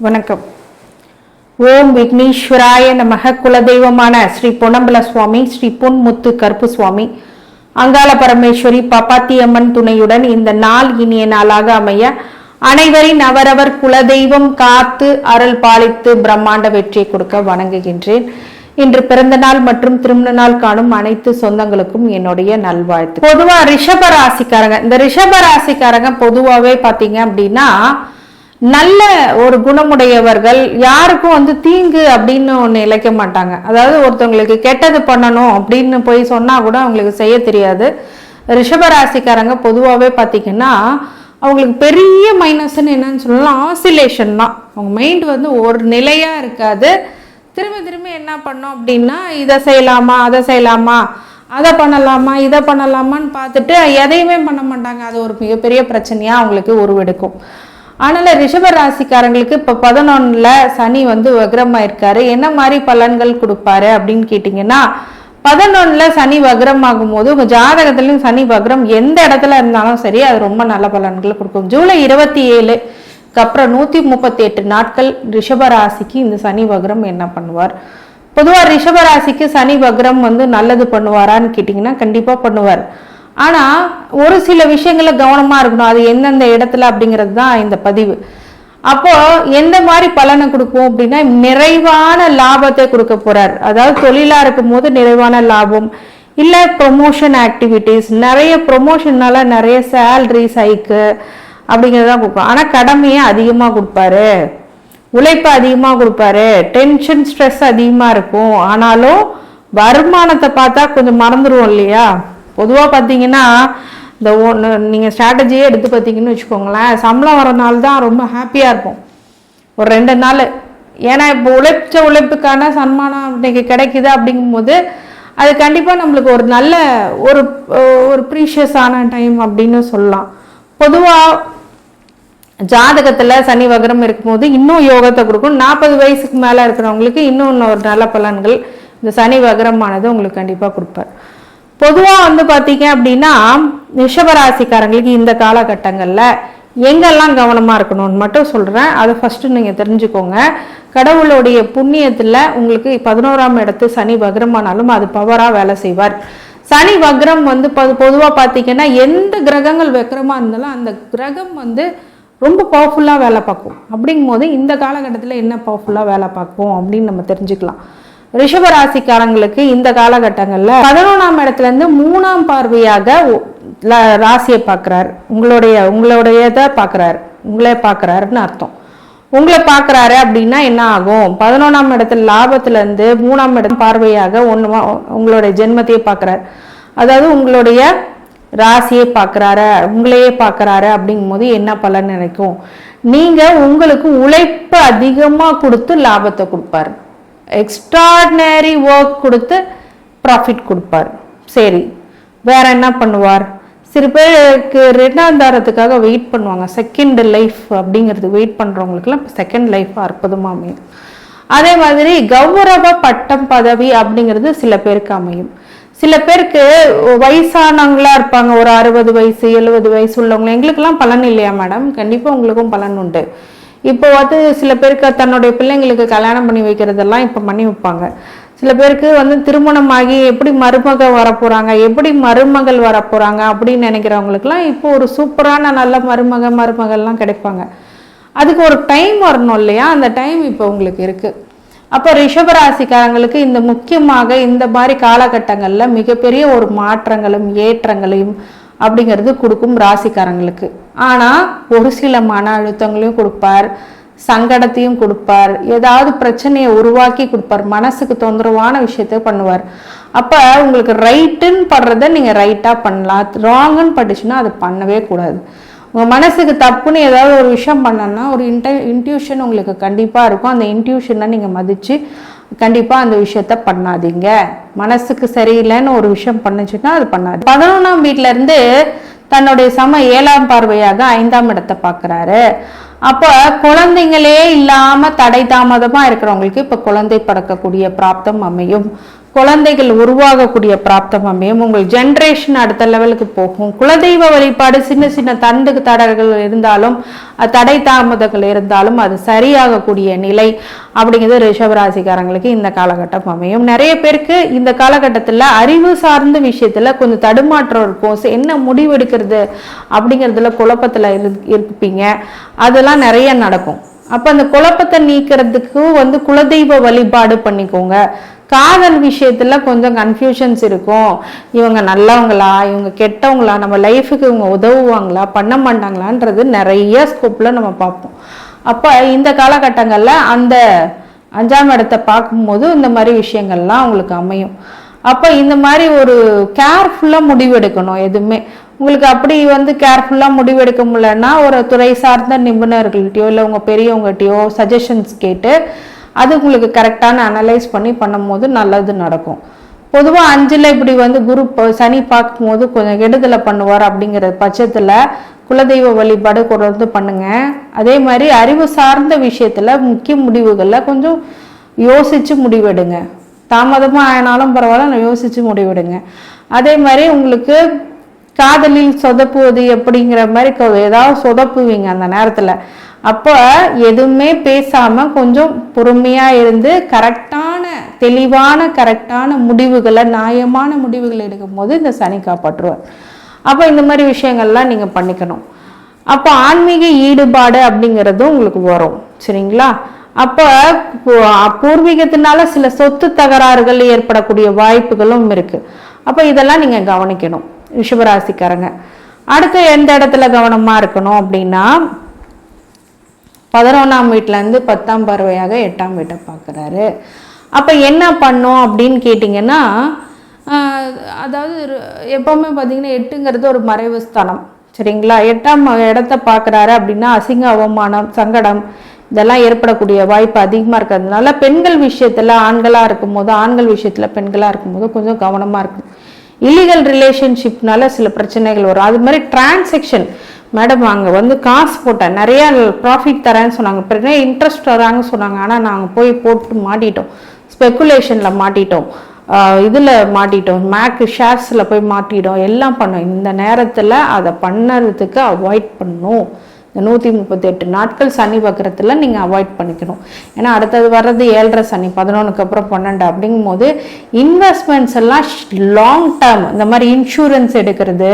வணக்கம். ஓம் விக்னேஸ்வராய நமக. குலதெய்வமான ஸ்ரீ பொன்னம்பல சுவாமி, ஸ்ரீ பொன்முத்து கருப்பு சுவாமி, அங்காள பரமேஸ்வரி, பப்பாத்தியம்மன் துணையுடன் இந்த நாள் இனிய நாளாக அமைய அனைவரின் அவரவர் குலதெய்வம் காத்து அருள் பாலித்து பிரம்மாண்ட வெற்றியை கொடுக்க வணங்குகின்றேன். இன்று பிறந்த நாள் மற்றும் திருமண நாள் காணும் அனைத்து சொந்தங்களுக்கும் என்னுடைய நல்வாழ்த்து. பொதுவா ரிஷப ராசிக்காரங்க, இந்த ரிஷப ராசிக்காரங்க பொதுவாகவே பார்த்தீங்க அப்படின்னா நல்ல ஒரு குணமுடையவர்கள், யாருக்கும் தீங்கு அப்படின்னு ஒன்று இழைக்க மாட்டாங்க. அதாவது ஒருத்தவங்களுக்கு கெட்டது பண்ணணும் அப்படின்னு போய் சொன்னா கூட அவங்களுக்கு செய்ய தெரியாது. ரிஷபராசிக்காரங்க பொதுவாகவே பார்த்தீங்கன்னா அவங்களுக்கு பெரிய மைனஸ்ன்னு என்னன்னு சொல்லலாம், ஆசிலேஷன் தான். அவங்க மைண்ட் ஒரு நிலையா இருக்காது. திரும்ப திரும்ப என்ன பண்ணோம் அப்படின்னா இதை செய்யலாமா அதை செய்யலாமா, அதை பண்ணலாமா இதை பண்ணலாமான்னு பார்த்துட்டு எதையுமே பண்ண மாட்டாங்க. அது ஒரு மிகப்பெரிய பிரச்சனையா அவங்களுக்கு உருவெடுக்கும். அதனால ரிஷப ராசிக்காரங்களுக்கு இப்போ 11ல் சனி வக்ரமாயிருக்காரு. என்ன மாதிரி பலன்கள் கொடுப்பாரு அப்படின்னு கேட்டிங்கன்னா, 11ல் சனி வக்ரமாகும் போது உங்கள் ஜாதகத்துலையும் சனி வக்ரம் எந்த இடத்துல இருந்தாலும் சரி அது ரொம்ப நல்ல பலன்களை கொடுக்கும். ஜூலை 27க்கு அப்புறம் 138 நாட்கள் ரிஷப ராசிக்கு இந்த சனி வக்ரம் என்ன பண்ணுவார்? பொதுவாக ரிஷப ராசிக்கு சனி வக்ரம் நல்லது பண்ணுவாரான்னு கேட்டிங்கன்னா கண்டிப்பாக பண்ணுவார். ஆனால் ஒரு சில விஷயங்கள கவனமாக இருக்கணும். அது எந்தெந்த இடத்துல அப்படிங்கிறது தான் இந்த பதிவு. அப்போ எந்த மாதிரி பலனை கொடுக்கும் அப்படின்னா, நிறைவான லாபத்தை கொடுக்க போறார். அதாவது தொழிலா இருக்கும் போது நிறைவான லாபம், இல்லை ப்ரொமோஷன் ஆக்டிவிட்டிஸ், நிறைய ப்ரொமோஷன்னால நிறைய சேலரிஸ் ஹைக்கு அப்படிங்கிறதான் கொடுக்கும். ஆனால் கடமையை அதிகமாக கொடுப்பாரு, உழைப்பு அதிகமாக கொடுப்பாரு, டென்ஷன் ஸ்ட்ரெஸ் அதிகமாக இருக்கும். ஆனாலும் வருமானத்தை பார்த்தா கொஞ்சம் மறந்துடுவோம் இல்லையா? பொதுவாக பார்த்தீங்கன்னா இந்த நீங்கள் ஸ்ட்ராட்டஜியே எடுத்து பார்த்தீங்கன்னு வச்சுக்கோங்களேன், சம்பளம் வர நாள் தான் ரொம்ப ஹாப்பியாக இருப்போம், ஒரு 2 நாள். ஏன்னா இப்போ உழைப்புக்கான சன்மானம் இன்னைக்கு கிடைக்குது அப்படிங்கும்போது அது கண்டிப்பாக நம்மளுக்கு ஒரு நல்ல ஒரு ப்ரீஷியஸான டைம் அப்படின்னு சொல்லலாம். பொதுவாக ஜாதகத்தில் சனி வக்ரம் இருக்கும்போது இன்னும் யோகத்தை கொடுக்கும். 40 வயசுக்கு மேலே இருக்கிறவங்களுக்கு இன்னும் ஒரு நல்ல பலன்கள் இந்த சனி வக்ரமானது உங்களுக்கு கண்டிப்பாக கொடுப்பார். பொதுவாக பார்த்தீங்க அப்படின்னா ரிஷபராசிக்காரங்களுக்கு இந்த காலகட்டங்களில் எங்கெல்லாம் கவனமாக இருக்கணும்னு மட்டும் சொல்கிறேன். அதை ஃபஸ்ட்டு நீங்கள் தெரிஞ்சுக்கோங்க. கடவுளுடைய புண்ணியத்தில் உங்களுக்கு 11ஆம் இடத்து சனி வக்ரமானாலும் அது பவராக வேலை செய்வார். சனி வக்ரம் பொதுவாக பார்த்தீங்கன்னா எந்த கிரகங்கள் வக்ரமாக இருந்தாலும் அந்த கிரகம் ரொம்ப பவர்ஃபுல்லாக வேலை பார்க்கும். அப்படிங்கும் போது இந்த காலகட்டத்தில் என்ன பவர்ஃபுல்லாக வேலை பார்க்கும் அப்படின்னு நம்ம தெரிஞ்சுக்கலாம். ரிஷபராசிக்காரங்களுக்கு இந்த காலகட்டங்களில் 11ஆம் இடத்துலேருந்து 3ஆம் பார்வையாக ராசியை பார்க்குறாரு. உங்களுடையதை பார்க்குறாரு, உங்களே பார்க்குறாருன்னு அர்த்தம். உங்களை பார்க்குறாரு அப்படின்னா என்ன ஆகும்? 11ஆம் இடத்துல லாபத்துலேருந்து 3ஆம் இடம் பார்வையாக உங்களுடைய ஜென்மத்தையே பார்க்குறாரு. அதாவது உங்களுடைய ராசியை பார்க்குறாரு, உங்களையே பார்க்குறாரு. அப்படிங்கும் போது என்ன பலன் நினைக்கும்? நீங்கள் உங்களுக்கு உழைப்பு அதிகமாக கொடுத்து லாபத்தை கொடுப்பாரு, எக்ஸ்ட்ராடினரி ஒர்க் கொடுத்து ப்ராஃபிட் கொடுப்பார். சரி, வேற என்ன பண்ணுவார்? சில பேருக்கு 2ஆம் தாரத்துக்காக வெயிட் பண்ணுவாங்க. செகண்ட் லைஃப் அப்படிங்கிறது வெயிட் பண்ணுறவங்களுக்குலாம் செகண்ட் லைஃப் அற்புதமாக அமையும். அதே மாதிரி கௌரவ பட்டம் பதவி அப்படிங்கிறது சில பேருக்கு அமையும். சில பேருக்கு வயசானவங்களா இருப்பாங்க, ஒரு 60 வயசு 70 வயசு உள்ளவங்க. எங்களுக்கெல்லாம் பலன் இல்லையா மேடம்? கண்டிப்பாக உங்களுக்கும் பலன் உண்டு. இப்போ சில பேருக்கு தன்னுடைய பிள்ளைங்களுக்கு கல்யாணம் பண்ணி வைக்கிறதெல்லாம் இப்போ பண்ணி வைப்பாங்க. சில பேருக்கு திருமணமாகி எப்படி மருமக வரப்போகிறாங்க, எப்படி மருமகள் வரப்போகிறாங்க அப்படின்னு நினைக்கிறவங்களுக்குலாம் இப்போ ஒரு சூப்பரான நல்ல மருமகள்லாம் கிடைப்பாங்க. அதுக்கு ஒரு டைம் வரணும் இல்லையா? அந்த டைம் இப்போ உங்களுக்கு இருக்குது. அப்போ ரிஷபராசிக்காரங்களுக்கு இந்த முக்கியமாக இந்த மாதிரி காலகட்டங்களில் மிகப்பெரிய ஒரு மாற்றங்களும் ஏற்றங்களையும் அப்படிங்கிறது கொடுக்கும் ராசிக்காரங்களுக்கு. ஆனால் ஒரு சில மன அழுத்தங்களையும் கொடுப்பார், சங்கடத்தையும் கொடுப்பார், ஏதாவது பிரச்சனையை உருவாக்கி கொடுப்பார், மனசுக்கு தொந்தரவான விஷயத்த பண்ணுவார். அப்போ உங்களுக்கு ரைட்டுன்னு படுறத நீங்கள் ரைட்டாக பண்ணலாம், ராங்குன்னு பட்டுச்சுன்னா அது பண்ணவே கூடாது. உங்கள் மனசுக்கு தப்புன்னு ஏதாவது ஒரு விஷயம் பண்ணணும்னா ஒரு இன்ட்யூஷன் உங்களுக்கு கண்டிப்பாக இருக்கும். அந்த இன்ட்யூஷனை நீங்கள் மதித்து கண்டிப்பாக அந்த விஷயத்த பண்ணாதீங்க. மனசுக்கு சரியில்லைன்னு ஒரு விஷயம் பண்ணுச்சுன்னா அது பண்ணாது. 11ஆம் வீட்டிலேருந்து தன்னுடைய 7ஆம் பார்வையாக 5ஆம் இடத்தை பார்க்குறாரு. அப்போ குழந்தைங்களே இல்லாமல் தடை தாமதமாக இருக்கிறவங்களுக்கு இப்போ குழந்தை பிறக்கக்கூடிய பிராப்தம் அமையும். குழந்தைகள் உருவாகக்கூடிய பிராப்தம் அமையும். உங்கள் ஜென்ரேஷன் அடுத்த லெவலுக்கு போகும். குலதெய்வ வழிபாடு சின்ன சின்ன தடங்கள் இருந்தாலும் தடை தாமதங்கள் இருந்தாலும் அது சரியாகக்கூடிய நிலை அப்படிங்கிறது ரிஷபராசிக்காரங்களுக்கு இந்த காலகட்டம் அமையும். நிறைய பேருக்கு இந்த காலகட்டத்தில் அறிவு சார்ந்த விஷயத்துல கொஞ்சம் தடுமாற்றம் இருக்கும். என்ன முடிவு எடுக்கிறது அப்படிங்கிறதுல குழப்பத்துல இருப்பீங்க. அதெல்லாம் நிறைய நடக்கும். அப்ப அந்த குழப்பத்தை நீக்கிறதுக்கு குலதெய்வ வழிபாடு பண்ணிக்கோங்க. காதல் விஷயத்துல கொஞ்சம் கன்ஃபியூஷன்ஸ் இருக்கும். இவங்க நல்லவங்களா, இவங்க கெட்டவங்களா, நம்ம லைஃபுக்கு இவங்க உதவுவாங்களா, பண்ண மாட்டாங்களான்றது நிறைய ஸ்கோப்ல நம்ம பார்ப்போம். அப்ப இந்த காலகட்டங்கள்ல அந்த 5ஆம் இடத்தை பார்க்கும்போது இந்த மாதிரி விஷயங்கள்லாம் உங்களுக்கு அமையும். அப்ப இந்த மாதிரி ஒரு கேர்ஃபுல்லா முடிவெடுக்கணும். எதுவுமே உங்களுக்கு அப்படி கேர்ஃபுல்லா முடிவெடுக்க முடியலன்னா ஒரு துறை சார்ந்த நிபுணர்கள்ட்டையோ இல்லை உங்க பெரியவங்ககிட்டயோ சஜஷன்ஸ் கேட்டு அது உங்களுக்கு கரெக்டான அனலைஸ் பண்ணி பண்ணும்போது நல்லது நடக்கும். பொதுவாக 5ல் இப்படி குரு சனி பார்க்கும்போது கொஞ்சம் கெடுதலை பண்ணுவார். அப்படிங்கிற பட்சத்தில் குலதெய்வ வழிபாடு தொடர்ந்து பண்ணுங்க. அதே மாதிரி அறிவு சார்ந்த விஷயத்துல முக்கிய முடிவுகளில் கொஞ்சம் யோசிச்சு முடிவெடுங்க. தாமதமாக ஆனாலும் பரவாயில்ல, யோசிச்சு முடிவெடுங்க. அதே மாதிரி உங்களுக்கு காதலில் சொதப்புவது எப்படிங்கிற மாதிரி ஏதாவது சொதப்புவீங்க அந்த நேரத்தில். அப்போ எதுவுமே பேசாம கொஞ்சம் பொறுமையா இருந்து கரெக்டான முடிவுகளை, நியாயமான முடிவுகளை எடுக்கும் போது இந்த சனி காப்பாற்றுவார். அப்போ இந்த மாதிரி விஷயங்கள்லாம் நீங்க பண்ணிக்கணும். அப்போ ஆன்மீக ஈடுபாடு அப்படிங்கிறதும் உங்களுக்கு வரும். சரிங்களா? அப்போ பூர்வீகத்தினால சில சொத்து தகராறுகள் ஏற்படக்கூடிய வாய்ப்புகளும் இருக்கு. அப்போ இதெல்லாம் நீங்க கவனிக்கணும் ரிஷபராசிக்காரங்க. அடுத்து எந்த இடத்துல கவனமா இருக்கணும் அப்படின்னா 11ஆம் வீட்டுல இருந்து 10ஆம் பார்வையாக 8ஆம் வீட்டை பார்க்குறாரு. அப்போ என்ன பண்ணும் அப்படின்னு கேட்டிங்கன்னா, அதாவது எப்பவுமே பார்த்தீங்கன்னா 8ங்கிறது ஒரு மறைவு ஸ்தானம். சரிங்களா? 8ஆம் இடத்தை பார்க்குறாரு அப்படின்னா அசிங்க, அவமானம், சங்கடம் இதெல்லாம் ஏற்படக்கூடிய வாய்ப்பு அதிகமாக இருக்கிறதுனால பெண்கள் விஷயத்தில் ஆண்களாக இருக்கும்போது, ஆண்கள் விஷயத்தில் பெண்களாக இருக்கும்போது கொஞ்சம் கவனமாக இருக்கும். இல்லீகல் ரிலேஷன்ஷிப்னால சில பிரச்சனைகள் வரும். அது மாதிரி டிரான்சாக்ஷன், மேடம் அங்கே காசு போட்டேன், நிறைய ப்ராஃபிட் தரேன்னு சொன்னாங்க, நிறைய இன்ட்ரெஸ்ட் தராங்கன்னு சொன்னாங்க, ஆனால் நாங்கள் போய் போட்டு மாட்டிட்டோம், ஸ்பெக்குலேஷனில் மாட்டிட்டோம், இதில் மாட்டிட்டோம், ஷேர்ஸில் போய் மாட்டிட்டோம், எல்லாம் பண்ணோம். இந்த நேரத்தில் அதை பண்ணுறதுக்கு அவாய்ட் பண்ணணும். இந்த 138 நாட்கள் சனி வக்கரத்தில் நீங்கள் அவாய்ட் பண்ணிக்கணும். ஏன்னா அடுத்தது வர்றது 7.5 சனி, 11க்கு அப்புறம் 12 அப்படிங்கும் போது இன்வெஸ்ட்மெண்ட்ஸ் எல்லாம் லாங் டேர்ம், இந்த மாதிரி இன்சூரன்ஸ் எடுக்கிறது,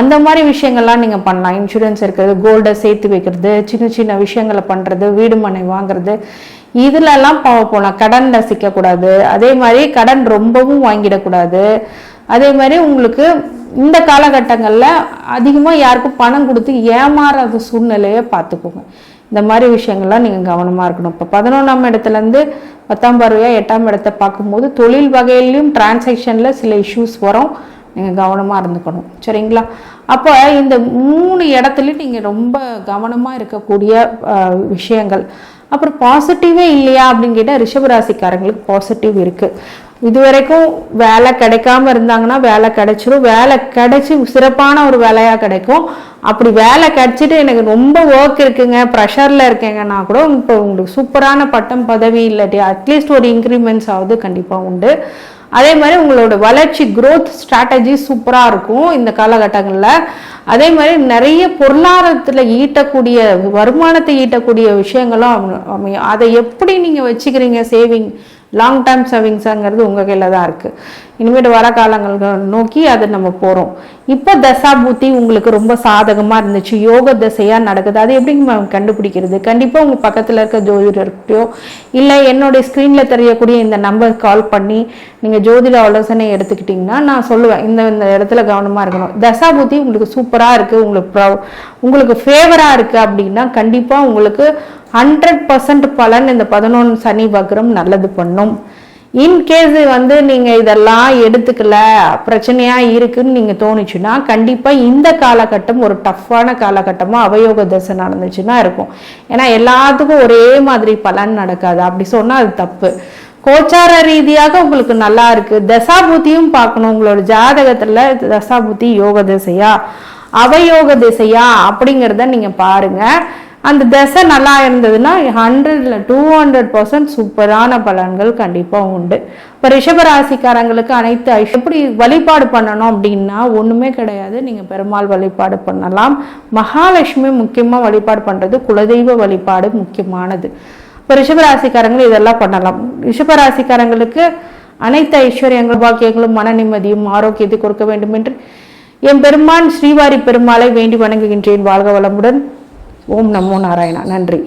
அந்த மாதிரி விஷயங்கள்லாம் நீங்கள் பண்ணலாம். இன்சூரன்ஸ் எடுக்கிறது, கோல்டை சேர்த்து வைக்கிறது, சின்ன சின்ன விஷயங்களை பண்ணுறது, வீடு மனை வாங்குறது, இதுலெல்லாம் போகலாம். கடனில் சிக்கக்கூடாது. அதே மாதிரி கடன் ரொம்பவும் வாங்கிடக்கூடாது. அதே மாதிரி உங்களுக்கு இந்த காலகட்டங்களில் அதிகமாக யாருக்கும் பணம் கொடுத்து ஏமாறாத சூழ்நிலையை பார்த்துக்கோங்க. இந்த மாதிரி விஷயங்கள்லாம் நீங்கள் கவனமாக இருக்கணும். இப்போ 11ஆம் இடத்துலேருந்து 10ஆம் பார்வையாக 8ஆம் இடத்தை பார்க்கும்போது தொழில் வகையிலையும் டிரான்சாக்ஷனில் சில இஷ்யூஸ் வரும். நீங்கள் கவனமாக இருந்துக்கணும். சரிங்களா? அப்போ இந்த 3 இடத்துலையும் நீங்கள் ரொம்ப கவனமாக இருக்கக்கூடிய விஷயங்கள். அப்புறம் பாசிட்டிவே இல்லையா அப்படின்னு கேட்டால் ரிஷபராசிக்காரங்களுக்கு பாசிட்டிவ் இருக்குது. இது வரைக்கும் வேலை கிடைக்காம இருந்தாங்கன்னா வேலை கிடைச்சிரும். வேலை கிடைச்சி சிறப்பான ஒரு வேலையாக கிடைக்கும். அப்படி வேலை கிடைச்சிட்டு எனக்கு ரொம்ப ஒர்க் இருக்குங்க, ப்ரெஷரில் இருக்கேங்கன்னா கூட இப்போ உங்களுக்கு சூப்பரான பட்டம் பதவி இல்லாட்டி அட்லீஸ்ட் ஒரு இன்க்ரிமெண்ட்ஸ் ஆகுது கண்டிப்பாக உண்டு. அதே மாதிரி உங்களோட வளர்ச்சி growth ஸ்ட்ராட்டஜி சூப்பராக இருக்கும் இந்த காலகட்டங்களில். அதே மாதிரி நிறைய பொருளாதாரத்தில் ஈட்டக்கூடிய, வருமானத்தை ஈட்டக்கூடிய விஷயங்களும் அமையும். அதை எப்படி நீங்கள் வச்சுக்கிறீங்க, சேவிங், லாங் டேர்ம் சேவிங்ஸுங்கிறது உங்கள் கையில் தான் இருக்குது. இனிமேட்டு வர காலங்கள் நோக்கி அதை நம்ம போகிறோம். இப்போ தசாபூத்தி உங்களுக்கு ரொம்ப சாதகமாக இருந்துச்சு, யோக தசையாக நடக்குது. அது எப்படி கண்டுபிடிக்கிறது? கண்டிப்பாக உங்கள் பக்கத்தில் இருக்க ஜோதிடர்கிட்டயோ இல்லை என்னுடைய ஸ்க்ரீனில் தெரியக்கூடிய இந்த நம்பர் கால் பண்ணி நீங்கள் ஜோதிட ஆலோசனை எடுத்துக்கிட்டிங்கன்னா நான் சொல்லுவேன், இந்த இடத்துல கவனமாக இருக்கணும். தசாபூத்தி உங்களுக்கு சூப்பராக இருக்குது, உங்களுக்கு ஃபேவராக இருக்குது அப்படின்னா கண்டிப்பாக உங்களுக்கு 100% பலன் இந்த 11 சனி வக்ரம் நல்லது பண்ணும். இன்கேஸ் நீங்கள் இதெல்லாம் எடுத்துக்கல, பிரச்சனையா இருக்குன்னு நீங்கள் தோணுச்சுன்னா கண்டிப்பாக இந்த காலகட்டம் ஒரு டஃப்பான காலகட்டமாக அவயோக தசை நடந்துச்சுன்னா இருக்கும். ஏன்னா எல்லாத்துக்கும் ஒரே மாதிரி பலன் நடக்காது. அப்படி சொன்னால் அது தப்பு. கோச்சார ரீதியாக உங்களுக்கு நல்லா இருக்கு. தசாபுத்தியும் பார்க்கணும். உங்களோட ஜாதகத்தில் தசாபுத்தி யோக திசையா அவயோக திசையா அப்படிங்கிறத நீங்கள் பாருங்க. அந்த தசை நல்லா இருந்ததுன்னா 100ல் 200% சூப்பரான பலன்கள் கண்டிப்பாக உண்டு. இப்போ ரிஷபராசிக்காரங்களுக்கு அனைத்து எப்படி வழிபாடு பண்ணணும் அப்படின்னா ஒன்றுமே கிடையாது. நீங்கள் பெருமாள் வழிபாடு பண்ணலாம். மகாலட்சுமி முக்கியமாக வழிபாடு பண்ணுறது, குலதெய்வ வழிபாடு முக்கியமானது. இப்போ ரிஷபராசிக்காரங்கள் இதெல்லாம் பண்ணலாம். ரிஷபராசிக்காரங்களுக்கு அனைத்து ஐஸ்வர்யங்கள், பாக்கியங்களும், மன நிம்மதியும், ஆரோக்கியத்தை கொடுக்க வேண்டும் என்று என் பெருமான் ஸ்ரீவாரி பெருமாளை வேண்டி வணங்குகின்றேன். வாழ்க வளமுடன். ஓம் நமோ நாராயணா. நன்றி.